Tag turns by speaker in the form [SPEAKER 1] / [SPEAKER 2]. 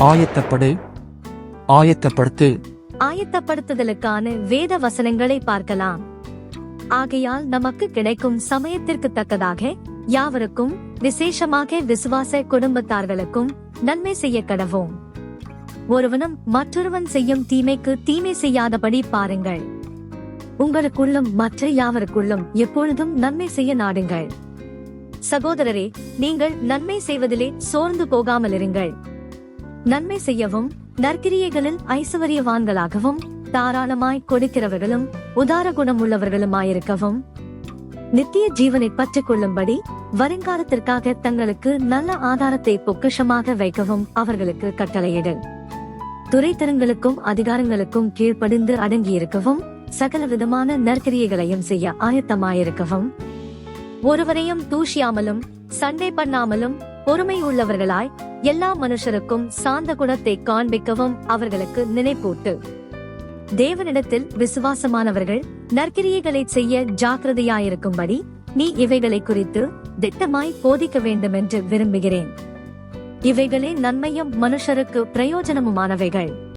[SPEAKER 1] ஆயத்தப்படு, ஆயத்தப்படுத்து.
[SPEAKER 2] ஆயத்தப்படுத்துதலுக்கான வேத வசனங்களை பார்க்கலாம். ஆகையால் நமக்கு கிடைக்கும் சமயத்திற்கு தக்கதாக யாவருக்கும், விசேஷமாக விசுவாச குடும்பத்தார்களுக்கும் நன்மை செய்ய கடவோம். ஒருவனும் மற்றொருவன் செய்யும் தீமைக்கு தீமை செய்யாதபடி பாருங்கள். உங்களுக்குள்ளும் மற்ற யாவருக்குள்ளும் எப்பொழுதும் நன்மை செய்ய நாடுங்கள். சகோதரரே, நீங்கள் நன்மை செய்வதிலே சோர்ந்து போகாமலிருங்கள். நன்மை செய்யவும், நற்கிரியைகளில் ஐசுவரியவான்களாகவும், தாராளமாய் கொடுக்கிறவர்களும் உதார குணம் உள்ளவர்களுமாயிருக்கவும், நித்திய ஜீவனை பற்றிக் கொள்ளும்படி வருங்காலத்திற்காக தங்களுக்கு நல்ல ஆதாரத்தை பொக்கிஷமாக வைக்கவும் அவர்களுக்கு கட்டளையிடு. துரைத்தனங்களுக்கும் அதிகாரங்களுக்கும் கீழ்ப்படிந்து அடங்கியிருக்கவும், சகல விதமான நற்கிரியைகளையும் செய்ய ஆயத்தமாயிருக்கவும், ஒருவரையும் தூஷியாமலும் சண்டை பண்ணாமலும் பொறுமை உள்ளவர்களாய் எல்லா மனுஷருக்கும் சாந்த குணத்தை காண்பிக்கவும் அவர்களுக்கு நினைப்பூட்டு. தேவனிடத்தில் விசுவாசமானவர்கள் நற்கிரியைகளை செய்ய ஜாக்கிரதையாயிருக்கும்படி நீ இவைகளை குறித்து திட்டமாய் போதிக்க வேண்டுமென்று விரும்புகிறேன். இவைகளே நன்மையும் மனுஷருக்கு பிரயோஜனமுமானவைகள்.